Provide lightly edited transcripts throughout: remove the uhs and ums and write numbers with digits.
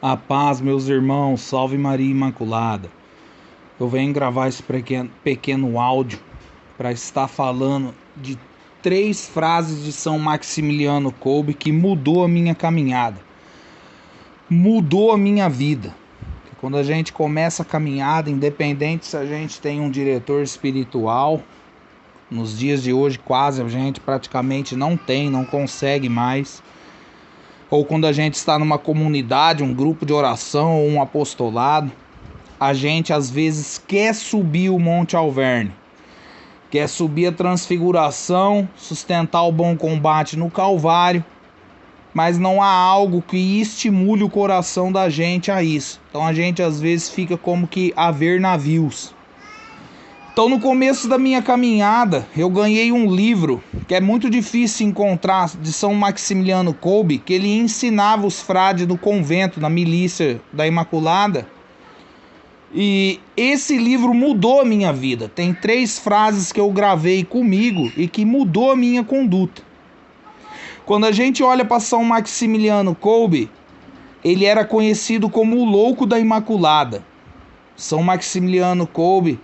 A paz, meus irmãos, salve Maria Imaculada. Eu venho gravar esse pequeno áudio para estar falando de 3 frases de São Maximiliano Kolbe que mudou a minha caminhada, mudou a minha vida. Quando a gente começa a caminhada, independente se a gente tem um diretor espiritual, nos dias de hoje quase a gente praticamente não consegue mais, ou quando a gente está numa comunidade, um grupo de oração ou um apostolado, a gente às vezes quer subir o Monte Alverne, quer subir a transfiguração, sustentar o bom combate no Calvário, mas não há algo que estimule o coração da gente a isso. Então a gente às vezes fica como que a ver navios. Então no começo da minha caminhada eu ganhei um livro que é muito difícil encontrar, de São Maximiliano Kolbe, que ele ensinava os frades do convento, na milícia da Imaculada. E esse livro mudou a minha vida. Tem 3 frases que eu gravei comigo e que mudou a minha conduta. Quando a gente olha para São Maximiliano Kolbe, ele era conhecido como o louco da Imaculada. São Maximiliano Kolbe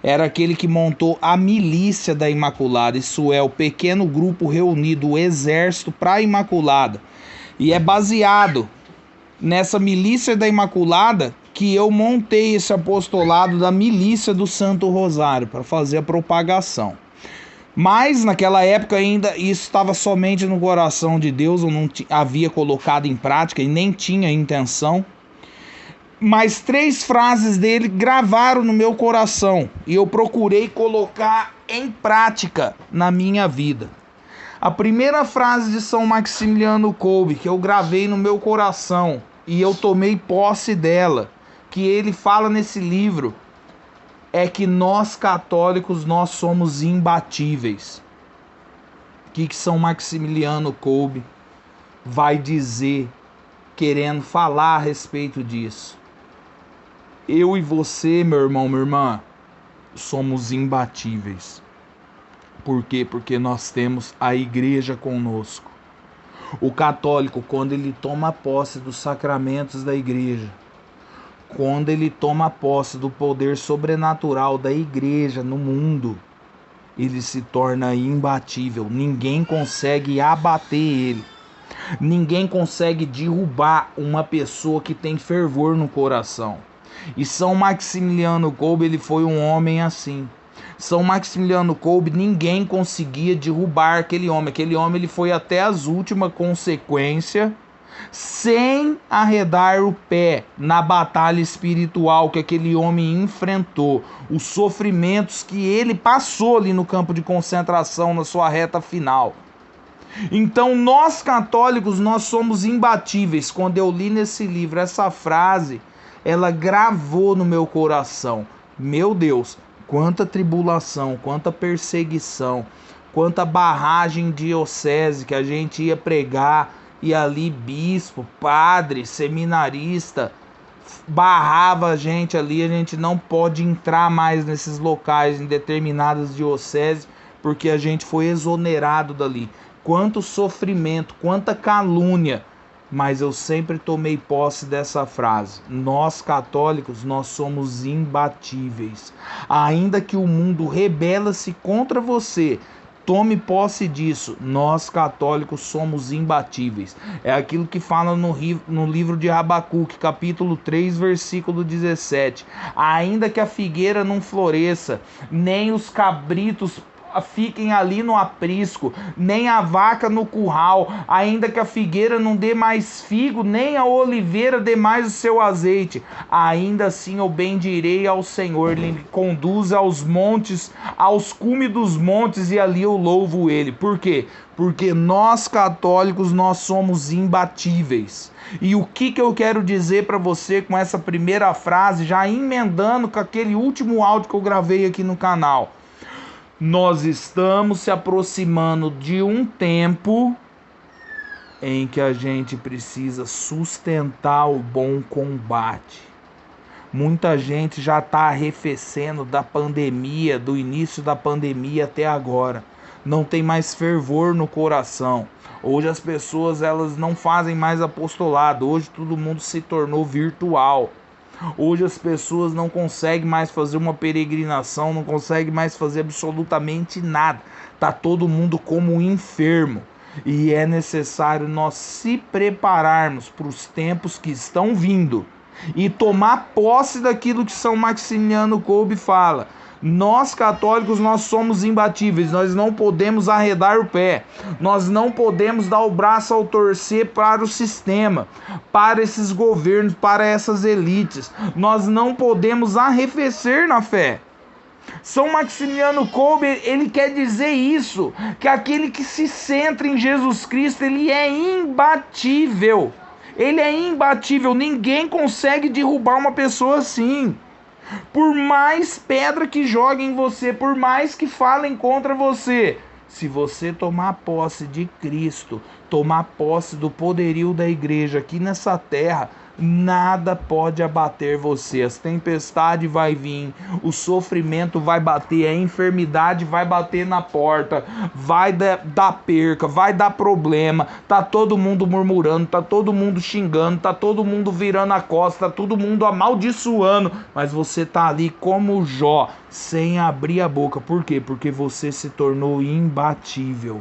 era aquele que montou a milícia da Imaculada, isso é, o pequeno grupo reunido, o exército para a Imaculada. E é baseado nessa milícia da Imaculada que eu montei esse apostolado da milícia do Santo Rosário para fazer a propagação. Mas naquela época ainda isso estava somente no coração de Deus, eu não havia colocado em prática e nem tinha intenção. Mas 3 frases dele gravaram no meu coração e eu procurei colocar em prática na minha vida. A primeira frase de São Maximiliano Kolbe que eu gravei no meu coração e eu tomei posse dela, que ele fala nesse livro, é que nós católicos nós somos imbatíveis. O que São Maximiliano Kolbe vai dizer querendo falar a respeito disso? Eu e você, meu irmão, minha irmã, somos imbatíveis. Por quê? Porque nós temos a igreja conosco. O católico, quando ele toma posse dos sacramentos da igreja, quando ele toma posse do poder sobrenatural da igreja no mundo, ele se torna imbatível. Ninguém consegue abater ele. Ninguém consegue derrubar uma pessoa que tem fervor no coração. E São Maximiliano Kolbe, ele foi um homem assim. São Maximiliano Kolbe, ninguém conseguia derrubar aquele homem. Aquele homem ele foi até as últimas consequências, sem arredar o pé na batalha espiritual que aquele homem enfrentou, os sofrimentos que ele passou ali no campo de concentração na sua reta final. Então nós católicos, nós somos imbatíveis. Quando eu li nesse livro essa frase, ela gravou no meu coração. Meu Deus, quanta tribulação, quanta perseguição, quanta barragem diocese que a gente ia pregar, e ali bispo, padre, seminarista, barrava a gente ali, a gente não pode entrar mais nesses locais, em determinadas dioceses, porque a gente foi exonerado dali. Quanto sofrimento, quanta calúnia. Mas eu sempre tomei posse dessa frase. Nós católicos, nós somos imbatíveis. Ainda que o mundo rebela-se contra você, tome posse disso. Nós católicos somos imbatíveis. É aquilo que fala no livro de Abacuque, capítulo 3, versículo 17. Ainda que a figueira não floresça, nem os cabritos fiquem ali no aprisco, nem a vaca no curral, ainda que a figueira não dê mais figo, nem a oliveira dê mais o seu azeite, ainda assim eu bendirei ao Senhor, ele me conduz aos montes, aos cumes dos montes, e ali eu louvo ele. Por quê? Porque nós católicos, nós somos imbatíveis. E o que eu quero dizer para você com essa primeira frase, já emendando com aquele último áudio que eu gravei aqui no canal? Nós estamos se aproximando de um tempo em que a gente precisa sustentar o bom combate. Muita gente já está arrefecendo da pandemia, do início da pandemia até agora. não tem mais fervor no coração. Hoje as pessoas elas não fazem mais apostolado, hoje todo mundo se tornou virtual. Hoje as pessoas não conseguem mais fazer uma peregrinação, não conseguem mais fazer absolutamente nada. Tá todo mundo como um enfermo. E é necessário nós se prepararmos para os tempos que estão vindo e tomar posse daquilo que São Maximiliano Kolbe fala. Nós católicos, nós somos imbatíveis, nós não podemos arredar o pé, nós não podemos dar o braço ao torcer para o sistema, para esses governos, para essas elites, nós não podemos arrefecer na fé. São Maximiliano Kolbe, ele quer dizer isso, que aquele que se centra em Jesus Cristo, ele é imbatível. Ele é imbatível, ninguém consegue derrubar uma pessoa assim. Por mais pedra que joguem em você, por mais que falem contra você, se você tomar posse de Cristo, tomar posse do poderio da igreja aqui nessa terra, nada pode abater você. As tempestades vai vir, o sofrimento vai bater, a enfermidade vai bater na porta, vai dar perca, vai dar problema, tá todo mundo murmurando, tá todo mundo xingando, tá todo mundo virando a costa, tá todo mundo amaldiçoando, mas você tá ali como Jó, sem abrir a boca. Por quê? Porque você se tornou imbatível.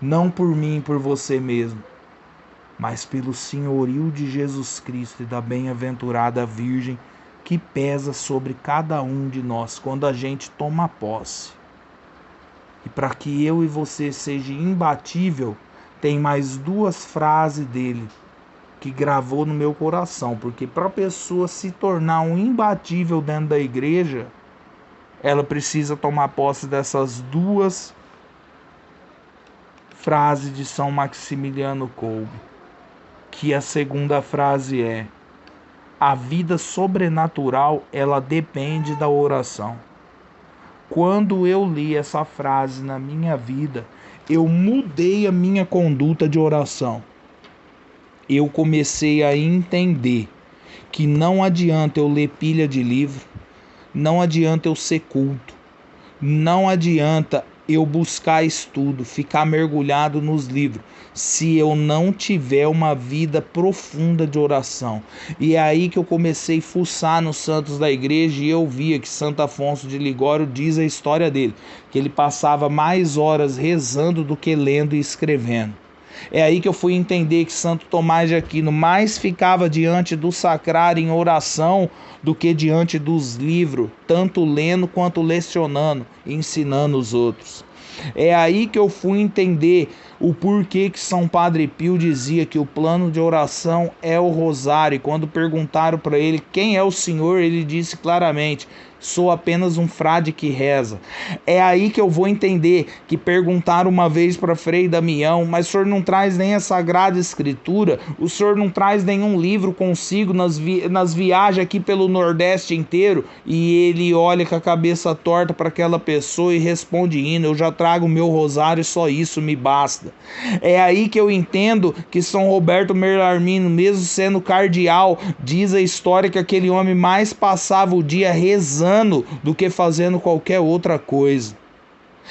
Não por mim, por você mesmo, mas pelo senhorio de Jesus Cristo e da bem-aventurada Virgem que pesa sobre cada um de nós quando a gente toma posse. E para que eu e você seja imbatível, tem mais duas frases dele que gravou no meu coração, porque para a pessoa se tornar um imbatível dentro da igreja, ela precisa tomar posse dessas duas frases de São Maximiliano Kolbe. Que a segunda frase é: a vida sobrenatural, ela depende da oração. Quando eu li essa frase na minha vida, eu mudei a minha conduta de oração. Eu comecei a entender que não adianta eu ler pilha de livro, não adianta eu ser culto, não adianta eu buscar estudo, ficar mergulhado nos livros, se eu não tiver uma vida profunda de oração. E é aí que eu comecei a fuçar nos santos da igreja e eu via que Santo Afonso de Ligório diz a história dele, que ele passava mais horas rezando do que lendo e escrevendo. É aí que eu fui entender que Santo Tomás de Aquino mais ficava diante do sacrário em oração do que diante dos livros, tanto lendo quanto lecionando e ensinando os outros. É aí que eu fui entender o porquê que São Padre Pio dizia que o plano de oração é o rosário. E quando perguntaram para ele quem é o Senhor, ele disse claramente: sou apenas um frade que reza. É aí que eu vou entender que perguntaram uma vez para Frei Damião: mas o senhor não traz nem a Sagrada Escritura? O senhor não traz nenhum livro consigo nas viagens aqui pelo Nordeste inteiro? E ele olha com a cabeça torta para aquela pessoa e responde indo: eu já trago o meu rosário, só isso me basta. É aí que eu entendo que São Roberto Melarmino, mesmo sendo cardeal, diz a história que aquele homem mais passava o dia rezando do que fazendo qualquer outra coisa.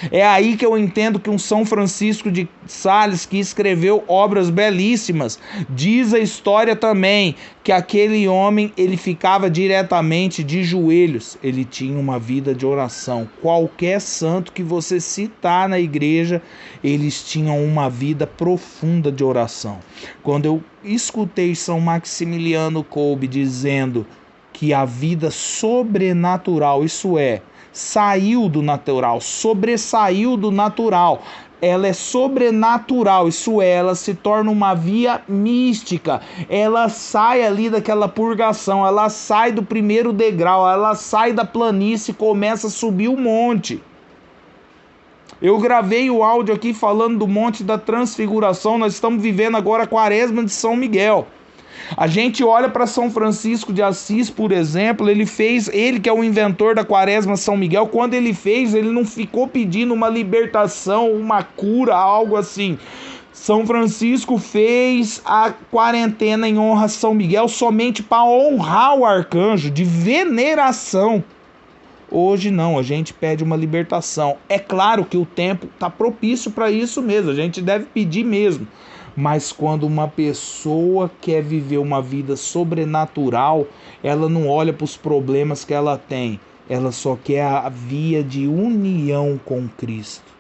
É aí que eu entendo que um São Francisco de Sales, que escreveu obras belíssimas, diz a história também que aquele homem, ele ficava diretamente de joelhos, ele tinha uma vida de oração. Qualquer santo que você citar na igreja, eles tinham uma vida profunda de oração. Quando eu escutei São Maximiliano Kolbe dizendo que a vida sobrenatural, isso é, saiu do natural, sobressaiu do natural, ela é sobrenatural, isso é, ela se torna uma via mística, ela sai ali daquela purgação, ela sai do primeiro degrau, ela sai da planície e começa a subir o monte. Eu gravei o áudio aqui falando do Monte da Transfiguração, nós estamos vivendo agora a Quaresma de São Miguel. A gente olha para São Francisco de Assis, por exemplo, ele que é o inventor da Quaresma São Miguel, quando ele fez, ele não ficou pedindo uma libertação, uma cura, algo assim. São Francisco fez a quarentena em honra a São Miguel somente para honrar o arcanjo, de veneração. Hoje não, a gente pede uma libertação. É claro que o tempo está propício para isso mesmo, a gente deve pedir mesmo. Mas quando uma pessoa quer viver uma vida sobrenatural, ela não olha para os problemas que ela tem, ela só quer a via de união com Cristo.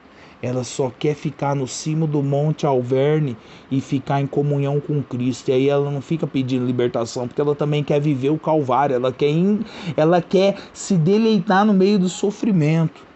Ela só quer ficar no cimo do Monte Alverne e ficar em comunhão com Cristo. E aí ela não fica pedindo libertação, porque ela também quer viver o Calvário. Ela quer se deleitar no meio do sofrimento.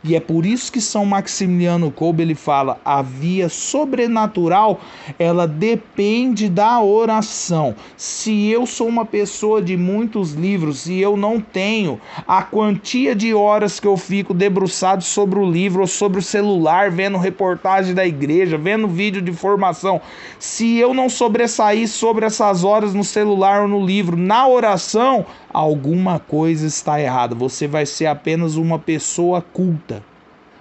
E é por isso que São Maximiliano Kolbe ele fala: a via sobrenatural, ela depende da oração. Se eu sou uma pessoa de muitos livros e eu não tenho a quantia de horas que eu fico debruçado sobre o livro ou sobre o celular, vendo reportagem da igreja, vendo vídeo de formação, se eu não sobressair sobre essas horas no celular ou no livro, na oração, alguma coisa está errada. Você vai ser apenas uma pessoa culta,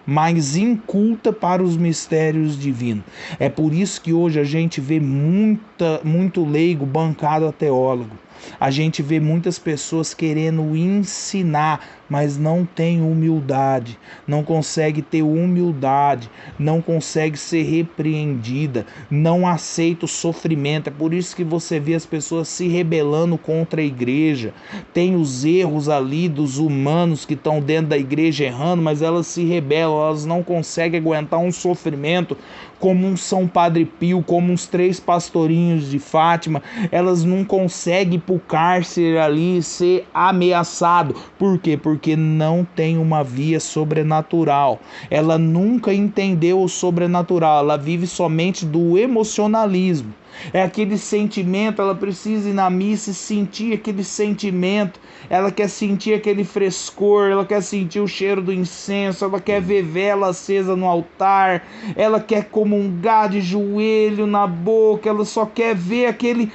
mas inculta para os mistérios divinos. É por isso que hoje a gente vê muito leigo bancado a teólogo. A gente vê muitas pessoas querendo ensinar, mas não tem humildade, não consegue ter humildade, não consegue ser repreendida, não aceita o sofrimento. É por isso que você vê as pessoas se rebelando contra a igreja. Tem os erros ali dos humanos que estão dentro da igreja errando, mas elas se rebelam, elas não conseguem aguentar um sofrimento como um São Padre Pio, como uns 3 pastorinhos de Fátima. Elas não conseguem ir para o cárcere ali ser ameaçado. Por quê? Porque não tem uma via sobrenatural. Ela nunca entendeu o sobrenatural, ela vive somente do emocionalismo. É aquele sentimento, ela precisa ir na missa e sentir aquele sentimento, ela quer sentir aquele frescor, ela quer sentir o cheiro do incenso, ela quer ver vela acesa no altar, ela quer comungar de joelho na boca, ela só quer ver aquele...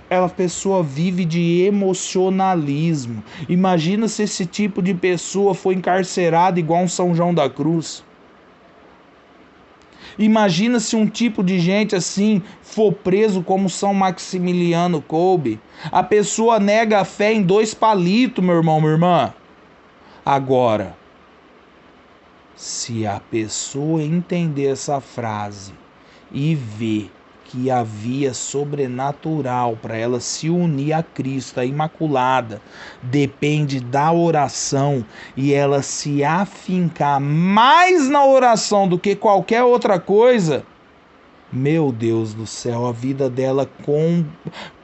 A pessoa vive de emocionalismo. Imagina se esse tipo de pessoa foi encarcerada igual um São João da Cruz. Imagina se um tipo de gente assim for preso como São Maximiliano Kolbe. A pessoa nega a fé em 2 palitos, meu irmão, minha irmã. Agora, se a pessoa entender essa frase e ver que a via sobrenatural para ela se unir a Cristo, a Imaculada, depende da oração, e ela se afincar mais na oração do que qualquer outra coisa, meu Deus do céu, a vida dela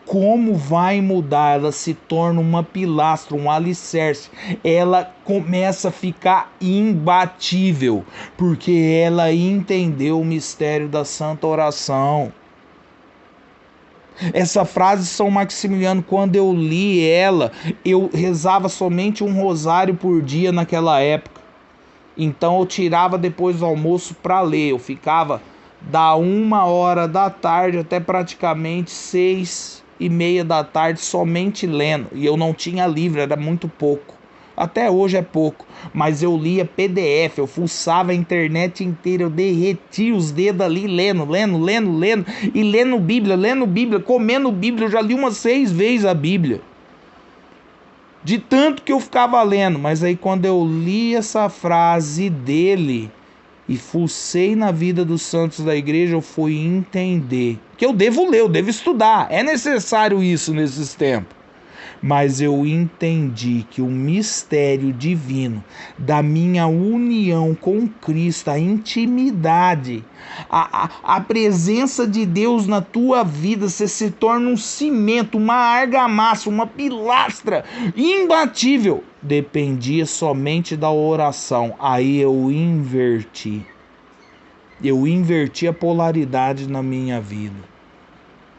como vai mudar? Ela se torna uma pilastra, um alicerce. Ela começa a ficar imbatível, porque ela entendeu o mistério da Santa Oração. Essa frase de São Maximiliano, quando eu li ela, eu rezava somente um rosário por dia naquela época. Então eu tirava depois do almoço para ler. Eu ficava da 1h da tarde até praticamente 6h30 da tarde somente lendo. E eu não tinha livro, era muito pouco. Até hoje é pouco, mas eu lia PDF, eu fuçava a internet inteira, eu derretia os dedos ali, lendo, e lendo Bíblia, comendo Bíblia. Eu já li umas 6 vezes a Bíblia, de tanto que eu ficava lendo. Mas aí quando eu li essa frase dele e fucei na vida dos santos da igreja, eu fui entender que eu devo ler, eu devo estudar, é necessário isso nesses tempos. Mas eu entendi que o mistério divino da minha união com Cristo, a intimidade, a presença de Deus na tua vida, você se torna um cimento, uma argamassa, uma pilastra imbatível, dependia somente da oração. Aí eu inverti a polaridade na minha vida.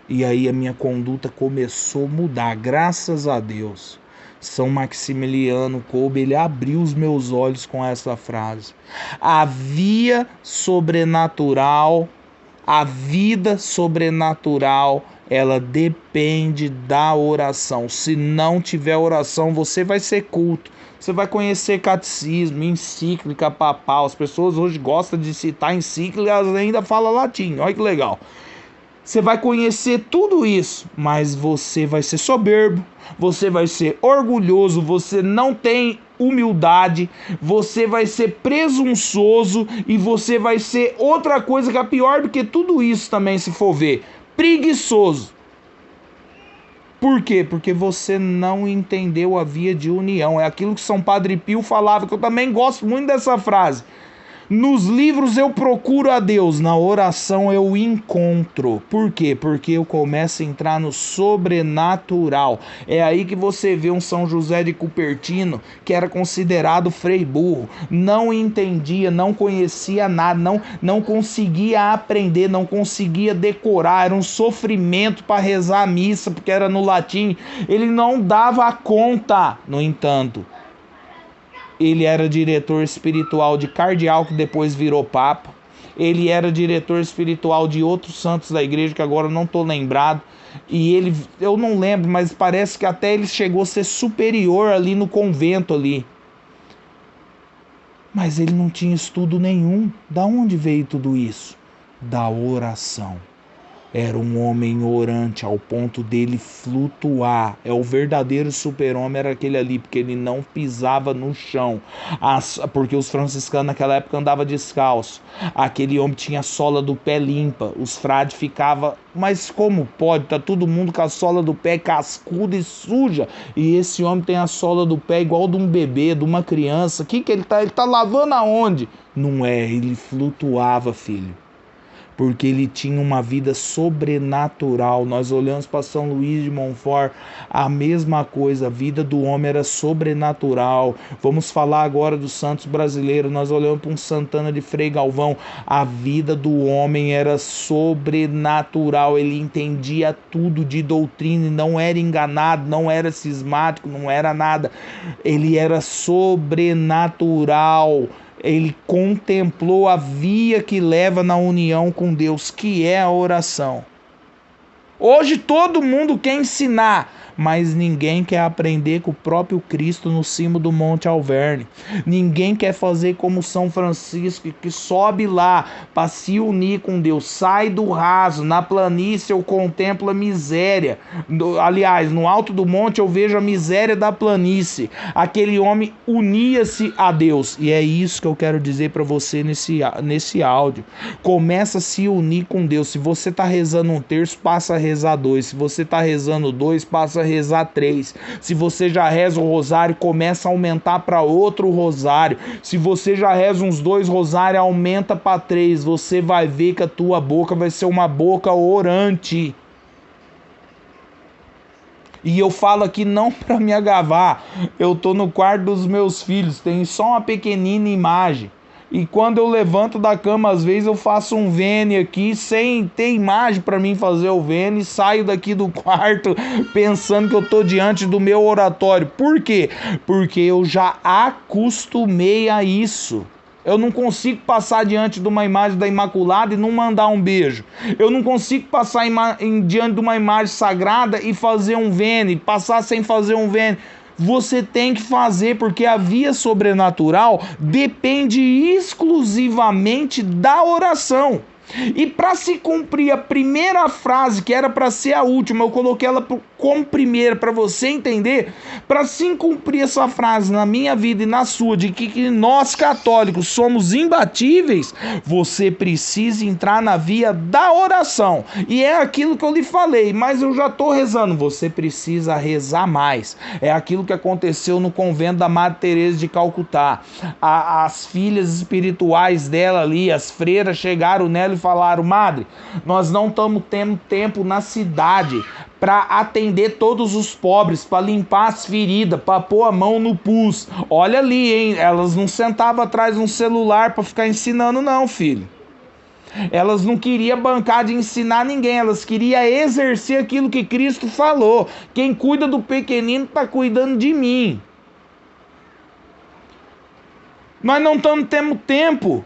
E aí a minha conduta começou a mudar, graças a Deus. São Maximiliano Kolbe, ele abriu os meus olhos com essa frase. A via sobrenatural, a vida sobrenatural, ela depende da oração. Se não tiver oração, você vai ser culto. Você vai conhecer catecismo, encíclica papal. As pessoas hoje gostam de citar encíclica, elas ainda falam latim. Olha que legal. Você vai conhecer tudo isso, mas você vai ser soberbo, você vai ser orgulhoso, você não tem humildade, você vai ser presunçoso e você vai ser outra coisa que é pior do que tudo isso também, se for ver, preguiçoso. Por quê? Porque você não entendeu a via de união. É aquilo que São Padre Pio falava, que eu também gosto muito dessa frase. Nos livros eu procuro a Deus, na oração eu encontro. Por quê? Porque eu começo a entrar no sobrenatural. É aí que você vê um São José de Cupertino, que era considerado frei burro. Não entendia, não conhecia nada, não conseguia aprender, não conseguia decorar. Era um sofrimento para rezar a missa, porque era no latim. Ele não dava conta, no entanto. Ele era diretor espiritual de cardeal, que depois virou papa. Ele era diretor espiritual de outros santos da igreja, que agora eu não estou lembrado. E ele, eu não lembro, mas parece que até ele chegou a ser superior ali no convento ali. Mas ele não tinha estudo nenhum. Da onde veio tudo isso? Da oração. Era um homem orante ao ponto dele flutuar. É o verdadeiro super-homem, era aquele ali, porque ele não pisava no chão. Porque os franciscanos naquela época andavam descalço. Aquele homem tinha a sola do pé limpa. Os frades ficavam, mas como pode? Tá todo mundo com a sola do pé cascuda e suja. E esse homem tem a sola do pé igual de um bebê, de uma criança. Que ele tá? Ele tá lavando aonde? Não é, ele flutuava, filho. Porque ele tinha uma vida sobrenatural. Nós olhamos para São Luís de Montfort, a mesma coisa, a vida do homem era sobrenatural. Vamos falar agora dos santos brasileiros, nós olhamos para um Santana de Frei Galvão, a vida do homem era sobrenatural, ele entendia tudo de doutrina, não era enganado, não era cismático, não era nada, ele era sobrenatural. Ele contemplou a via que leva na união com Deus, que é a oração. Hoje todo mundo quer ensinar, mas ninguém quer aprender com o próprio Cristo no cimo do Monte Alverne. Ninguém quer fazer como São Francisco, que sobe lá para se unir com Deus, sai do raso, na planície eu contemplo a miséria. Aliás, no alto do monte eu vejo a miséria da planície. Aquele homem unia-se a Deus, e é isso que eu quero dizer para você nesse áudio. Começa a se unir com Deus. Se você está rezando um terço, passa a rezar 2. Se você está rezando 2, passa a rezar 3. Se você já reza o rosário, começa a aumentar para outro rosário. Se você já reza uns 2 rosários, aumenta para 3. Você vai ver que a tua boca vai ser uma boca orante. E eu falo aqui não para me agavar. Eu tô no quarto dos meus filhos, tem só uma pequenina imagem. E quando eu levanto da cama, às vezes eu faço um vene aqui, sem ter imagem para mim fazer o vene, e saio daqui do quarto pensando que eu tô diante do meu oratório. Por quê? Porque eu já acostumei a isso. Eu não consigo passar diante de uma imagem da Imaculada e não mandar um beijo. Eu não consigo passar diante de uma imagem sagrada e fazer um vene, passar sem fazer um vene. Você tem que fazer, porque a via sobrenatural depende exclusivamente da oração. E para se cumprir a primeira frase, que era para ser a última, eu coloquei ela como primeira para você entender. Para se cumprir essa frase na minha vida e na sua, de que nós católicos somos imbatíveis, você precisa entrar na via da oração. E é aquilo que eu lhe falei, mas eu já estou rezando. Você precisa rezar mais. É aquilo que aconteceu no convento da Madre Teresa de Calcutá. As filhas espirituais dela ali, as freiras, chegaram nela e falaram: Madre, nós não estamos tendo tempo na cidade para atender todos os pobres, para limpar as feridas, para pôr a mão no pus. Olha ali, hein? Elas não sentavam atrás de um celular para ficar ensinando, não, filho. Elas não queriam bancar de ensinar ninguém, elas queriam exercer aquilo que Cristo falou. Quem cuida do pequenino está cuidando de mim. Nós não estamos tendo tempo.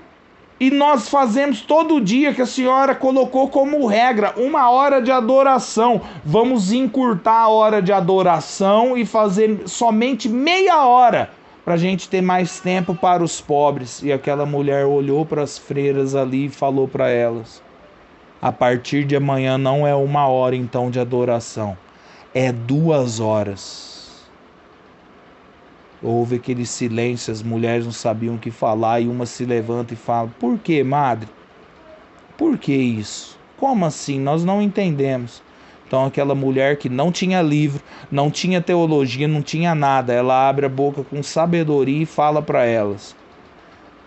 E nós fazemos todo dia que a senhora colocou como regra, 1 hora de adoração. Vamos encurtar a hora de adoração e fazer somente meia hora, para a gente ter mais tempo para os pobres. E aquela mulher olhou para as freiras ali e falou para elas: A partir de amanhã não é 1 hora então de adoração, é 2 horas. Houve aquele silêncio, as mulheres não sabiam o que falar e uma se levanta e fala: por que, madre? Por que isso? Como assim? Nós não entendemos. Então aquela mulher que não tinha livro, não tinha teologia, não tinha nada, ela abre a boca com sabedoria e fala para elas: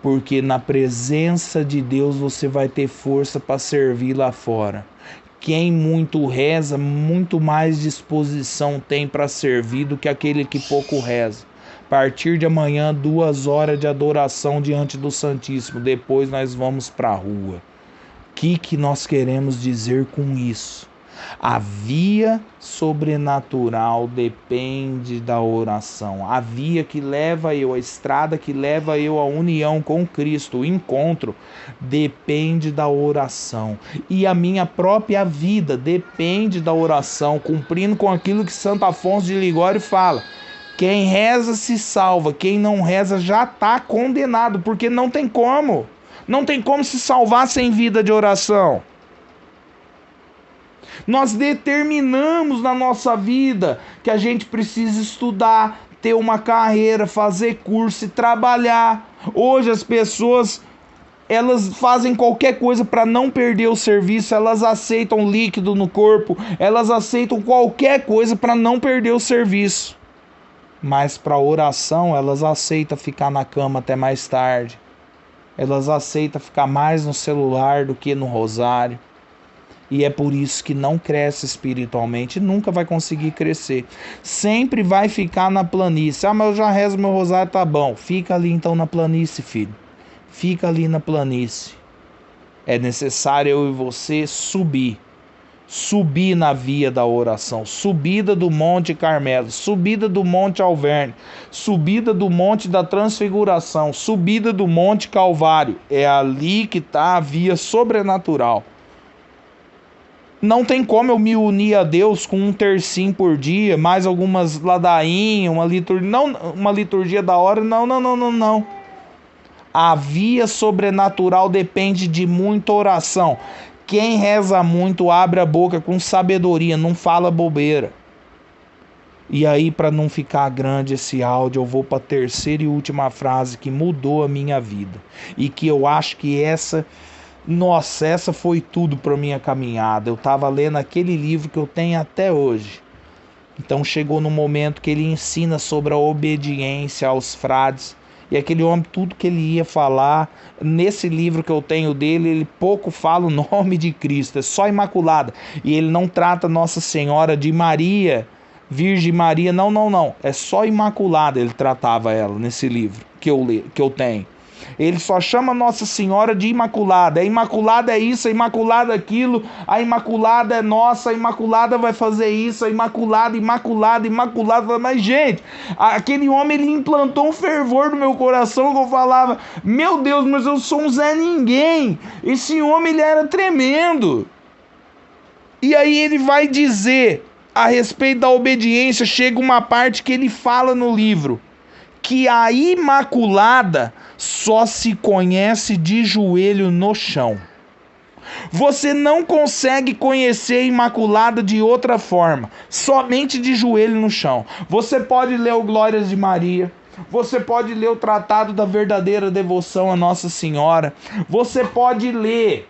porque na presença de Deus você vai ter força para servir lá fora. Quem muito reza, muito mais disposição tem para servir do que aquele que pouco reza. A partir de amanhã, 2 horas de adoração diante do Santíssimo. Depois nós vamos para a rua. O que nós queremos dizer com isso? A via sobrenatural depende da oração. A via que leva eu, a estrada que leva eu à união com Cristo, o encontro, depende da oração. E a minha própria vida depende da oração, cumprindo com aquilo que Santo Afonso de Ligório fala: quem reza se salva, quem não reza já está condenado, porque não tem como. Não tem como se salvar sem vida de oração. Nós determinamos na nossa vida que a gente precisa estudar, ter uma carreira, fazer curso e trabalhar. Hoje as pessoas, elas fazem qualquer coisa para não perder o serviço, elas aceitam líquido no corpo, elas aceitam qualquer coisa para não perder o serviço. Mas para oração, elas aceitam ficar na cama até mais tarde. Elas aceitam ficar mais no celular do que no rosário. E é por isso que não cresce espiritualmente, nunca vai conseguir crescer. Sempre vai ficar na planície. Ah, mas eu já rezo meu rosário, tá bom. Fica ali então na planície, filho. Fica ali na planície. É necessário eu e você subir. Subir na via da oração. Subida do Monte Carmelo. Subida do Monte Alverne. Subida do Monte da Transfiguração. Subida do Monte Calvário. É ali que está a via sobrenatural. Não tem como eu me unir a Deus com um tercinho por dia, mais algumas ladainhas, uma liturgia, não uma liturgia da hora, não. A via sobrenatural depende de muita oração. Quem reza muito abre a boca com sabedoria, não fala bobeira. E aí, para não ficar grande esse áudio, eu vou para a terceira e última frase que mudou a minha vida. E que eu acho que essa foi tudo para minha caminhada. Eu estava lendo aquele livro que eu tenho até hoje. Então chegou no momento que ele ensina sobre a obediência aos frades. E aquele homem, tudo que ele ia falar, nesse livro que eu tenho dele, ele pouco fala o nome de Cristo, é só Imaculada. E ele não trata Nossa Senhora de Maria, Virgem Maria, não. É só Imaculada ele tratava ela nesse livro que eu tenho. Ele só chama Nossa Senhora de Imaculada. A Imaculada é isso, a Imaculada é aquilo, a Imaculada é nossa, a Imaculada vai fazer isso, a Imaculada. Mas, gente, aquele homem, ele implantou um fervor no meu coração que eu falava: meu Deus, mas eu sou um Zé Ninguém. Esse homem, ele era tremendo. E aí ele vai dizer a respeito da obediência, chega uma parte que ele fala no livro que a Imaculada só se conhece de joelho no chão. Você não consegue conhecer a Imaculada de outra forma, somente de joelho no chão. Você pode ler o Glórias de Maria, você pode ler o Tratado da Verdadeira Devoção a Nossa Senhora, você pode ler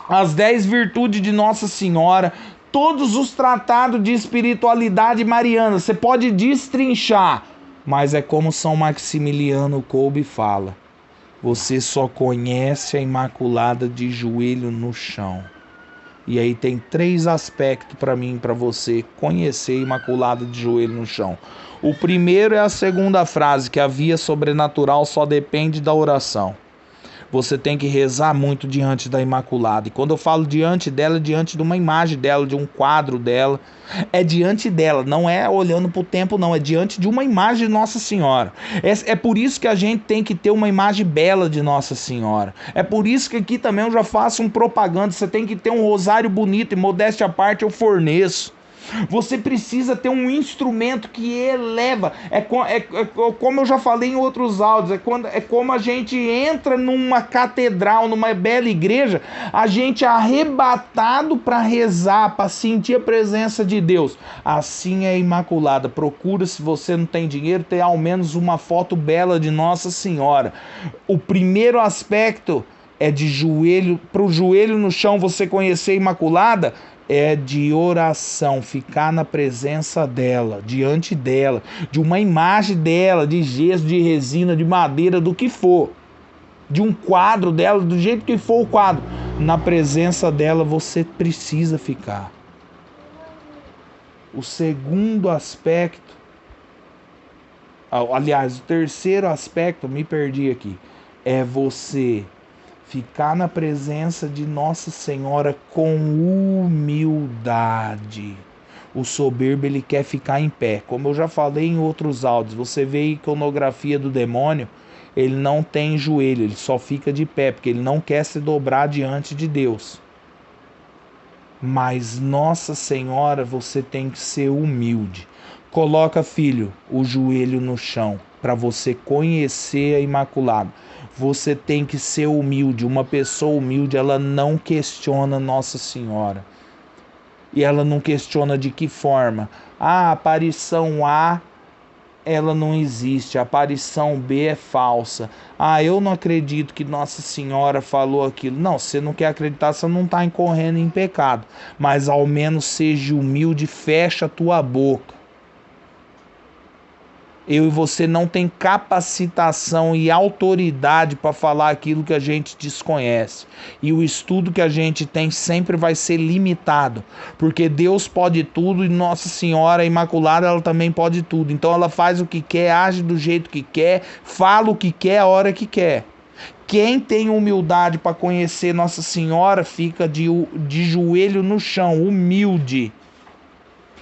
as 10 Virtudes de Nossa Senhora, todos os tratados de espiritualidade mariana, você pode destrinchar. Mas é como São Maximiliano Kolbe fala: você só conhece a Imaculada de joelho no chão. E aí tem 3 aspectos para mim e para você conhecer a Imaculada de joelho no chão. O primeiro é a segunda frase, que a via sobrenatural só depende da oração. Você tem que rezar muito diante da Imaculada. E quando eu falo diante dela, é diante de uma imagem dela, de um quadro dela. É diante dela, não é olhando para o templo, não. É diante de uma imagem de Nossa Senhora. É por isso que a gente tem que ter uma imagem bela de Nossa Senhora. É por isso que aqui também eu já faço um propaganda. Você tem que ter um rosário bonito, e modéstia à parte eu forneço. Você precisa ter um instrumento que eleva. Como eu já falei em outros áudios, é como a gente entra numa catedral, numa bela igreja, a gente é arrebatado para rezar, para sentir a presença de Deus. Assim é a Imaculada. Procura, se você não tem dinheiro, ter ao menos uma foto bela de Nossa Senhora. O primeiro aspecto é de joelho, para o joelho no chão você conhecer a Imaculada, é de oração, ficar na presença dela, diante dela, de uma imagem dela, de gesso, de resina, de madeira, do que for, de um quadro dela, do jeito que for o quadro, na presença dela você precisa ficar. O segundo aspecto, aliás, o terceiro aspecto, me perdi aqui, é você ficar na presença de Nossa Senhora com humildade. O soberbo, ele quer ficar em pé. Como eu já falei em outros áudios, você vê a iconografia do demônio, ele não tem joelho, ele só fica de pé, porque ele não quer se dobrar diante de Deus. Mas Nossa Senhora, você tem que ser humilde. Coloca, filho, o joelho no chão, para você conhecer a Imaculada. Você tem que ser humilde. Uma pessoa humilde, ela não questiona Nossa Senhora. E ela não questiona de que forma. A aparição A, ela não existe. A aparição B é falsa. Eu não acredito que Nossa Senhora falou aquilo. Não, você não quer acreditar, você não está incorrendo em pecado. Mas ao menos seja humilde, fecha a tua boca. Eu e você não tem capacitação e autoridade para falar aquilo que a gente desconhece. E o estudo que a gente tem sempre vai ser limitado. Porque Deus pode tudo e Nossa Senhora Imaculada, ela também pode tudo. Então ela faz o que quer, age do jeito que quer, fala o que quer, a hora que quer. Quem tem humildade para conhecer Nossa Senhora fica de joelho no chão, humilde.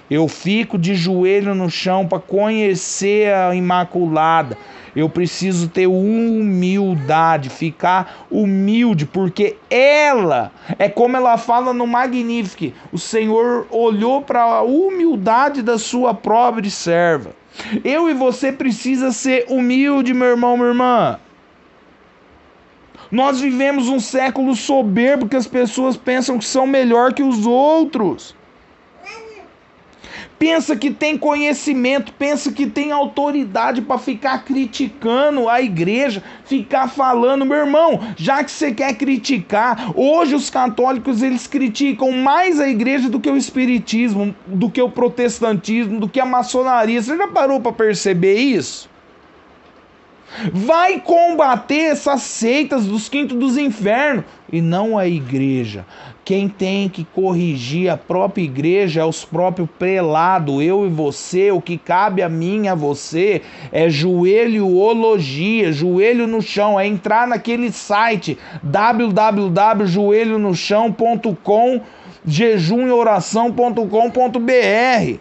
Eu fico de joelho no chão para conhecer a Imaculada. Eu preciso ter humildade, ficar humilde, porque ela, é como ela fala no Magnificat, o Senhor olhou para a humildade da sua pobre serva. Eu e você precisa ser humilde, meu irmão, minha irmã. Nós vivemos um século soberbo que as pessoas pensam que são melhor que os outros. Pensa que tem conhecimento, pensa que tem autoridade para ficar criticando a igreja, ficar falando, meu irmão, já que você quer criticar, hoje os católicos eles criticam mais a igreja do que o espiritismo, do que o protestantismo, do que a maçonaria. Você já parou para perceber isso? Vai combater essas seitas dos quintos dos infernos e não a igreja. Quem tem que corrigir a própria igreja é os próprios prelados, eu e você. O que cabe a mim e a você é joelhologia, joelho no chão, é entrar naquele site www.joelhonochão.com, jejumeoração.com.br.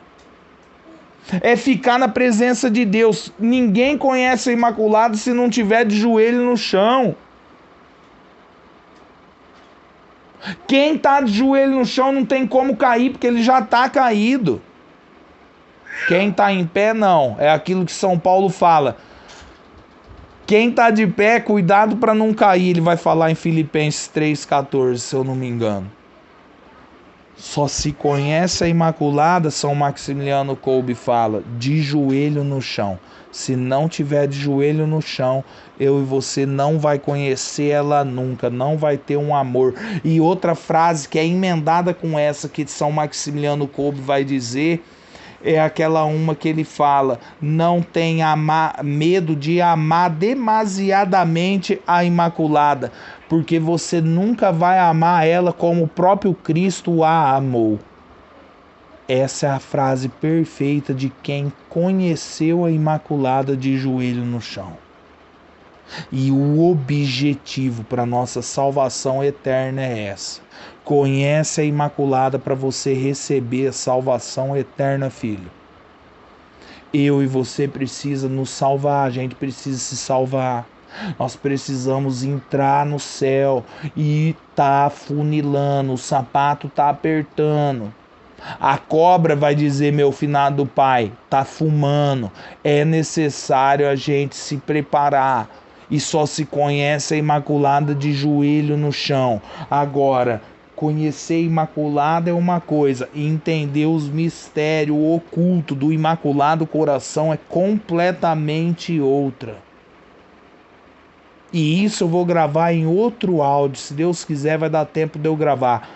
É ficar na presença de Deus. Ninguém conhece a Imaculada se não tiver de joelho no chão. Quem está de joelho no chão não tem como cair, porque ele já está caído. Quem está em pé, não. É aquilo que São Paulo fala. Quem está de pé, cuidado para não cair. Ele vai falar em Filipenses 3,14, se eu não me engano. Só se conhece a Imaculada, São Maximiliano Kolbe fala, de joelho no chão. Se não tiver de joelho no chão, eu e você não vai conhecer ela nunca, não vai ter um amor. E outra frase que é emendada com essa que São Maximiliano Kolbe vai dizer, é aquela uma que ele fala, não tenha medo de amar demasiadamente a Imaculada, porque você nunca vai amar ela como o próprio Cristo a amou. Essa é a frase perfeita de quem conheceu a Imaculada de joelho no chão. E o objetivo para nossa salvação eterna é essa. Conhece a Imaculada para você receber a salvação eterna, filho. Eu e você precisa nos salvar, a gente precisa se salvar. Nós precisamos entrar no céu e tá afunilando, o sapato tá apertando. A cobra vai dizer, meu finado pai, tá fumando. É necessário a gente se preparar. E só se conhece a Imaculada de joelho no chão. Agora, conhecer a Imaculada é uma coisa, e entender os mistérios ocultos do Imaculado Coração é completamente outra. E isso eu vou gravar em outro áudio, se Deus quiser vai dar tempo de eu gravar.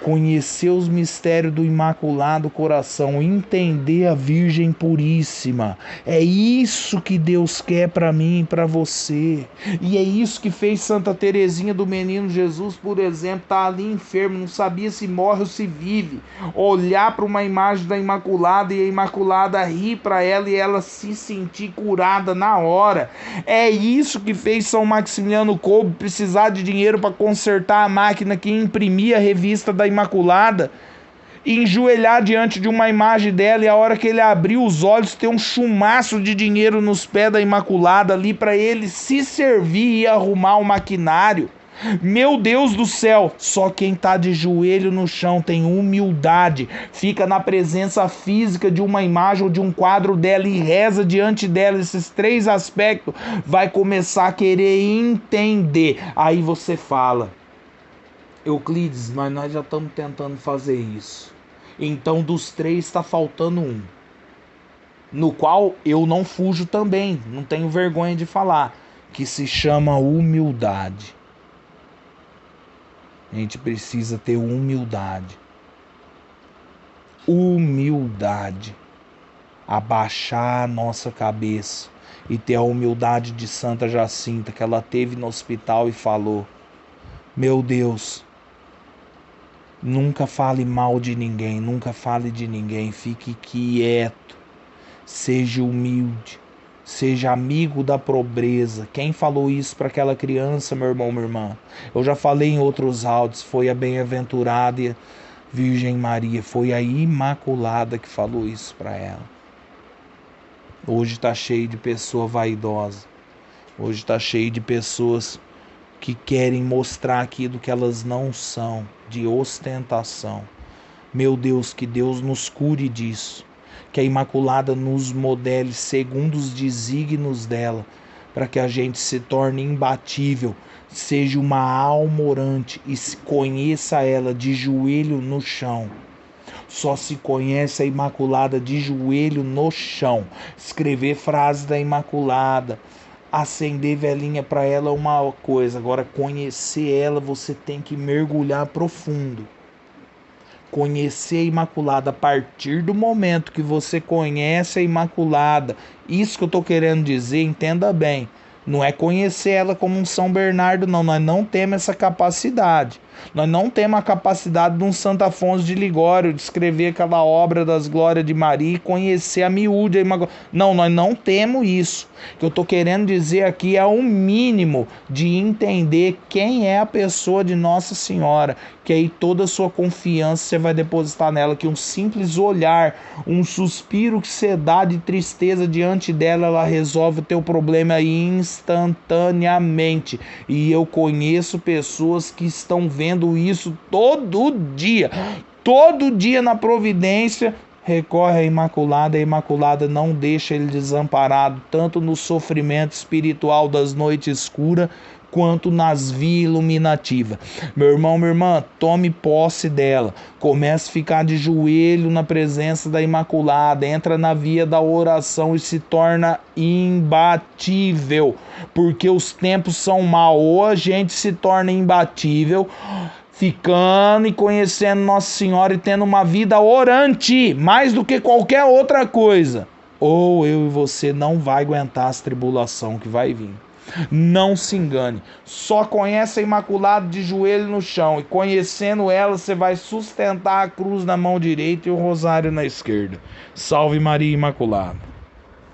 Conhecer os mistérios do Imaculado Coração, entender a Virgem Puríssima. É isso que Deus quer para mim e para você. E é isso que fez Santa Teresinha do Menino Jesus, por exemplo, tá ali enfermo, não sabia se morre ou se vive. Olhar para uma imagem da Imaculada e a Imaculada rir para ela e ela se sentir curada na hora. É isso que fez São Maximiliano Kolbe precisar de dinheiro para consertar a máquina que imprimia a revista da Imaculada, enjoelhar diante de uma imagem dela e a hora que ele abriu os olhos ter um chumaço de dinheiro nos pés da Imaculada ali para ele se servir e arrumar o maquinário. Meu Deus do céu, só quem tá de joelho no chão tem humildade, fica na presença física de uma imagem ou de um quadro dela e reza diante dela, esses três aspectos, vai começar a querer entender. Aí você fala, Euclides, mas nós já estamos tentando fazer isso. Então dos três está faltando um. No qual eu não fujo também, não tenho vergonha de falar. Que se chama humildade. A gente precisa ter humildade. Humildade. Abaixar a nossa cabeça. E ter a humildade de Santa Jacinta que ela teve no hospital e falou: meu Deus, nunca fale mal de ninguém, nunca fale de ninguém, fique quieto, seja humilde, seja amigo da pobreza. Quem falou isso para aquela criança, meu irmão, minha irmã? Eu já falei em outros áudios, foi a bem-aventurada Virgem Maria, foi a Imaculada que falou isso para ela. Hoje está cheio de pessoa vaidosa, hoje está cheio de pessoas que querem mostrar aquilo que elas não são, de ostentação. Meu Deus, que Deus nos cure disso, que a Imaculada nos modele segundo os desígnios dela, para que a gente se torne imbatível, seja uma alma orante e se conheça ela de joelho no chão. Só se conhece a Imaculada de joelho no chão. Escrever frases da Imaculada, acender velhinha para ela é uma coisa. Agora, conhecer ela, você tem que mergulhar profundo. Conhecer a Imaculada a partir do momento que você conhece a Imaculada. Isso que eu estou querendo dizer, entenda bem. Não é conhecer ela como um São Bernardo, não. Nós não temos essa capacidade. Nós não temos a capacidade de um Santo Afonso de Ligório, de escrever aquela obra das Glórias de Maria e conhecer a miúde. Não, nós não temos isso. O que eu estou querendo dizer aqui é o mínimo de entender quem é a pessoa de Nossa Senhora, que aí toda a sua confiança você vai depositar nela, que um simples olhar, um suspiro que você dá de tristeza diante dela, ela resolve o teu problema aí instantaneamente. E eu conheço pessoas que estão vendo isso todo dia na providência, recorre à Imaculada, a Imaculada não deixa ele desamparado, tanto no sofrimento espiritual das noites escuras, quanto nas vias iluminativas. Meu irmão, minha irmã, tome posse dela, comece a ficar de joelho na presença da Imaculada, entra na via da oração e se torna imbatível, porque os tempos são maus. Ou a gente se torna imbatível, ficando e conhecendo Nossa Senhora e tendo uma vida orante, mais do que qualquer outra coisa, ou eu e você não vai aguentar as tribulações que vai vir. Não se engane, só conhece a Imaculada de joelho no chão, e conhecendo ela você vai sustentar a cruz na mão direita e o rosário na esquerda. Salve Maria Imaculada.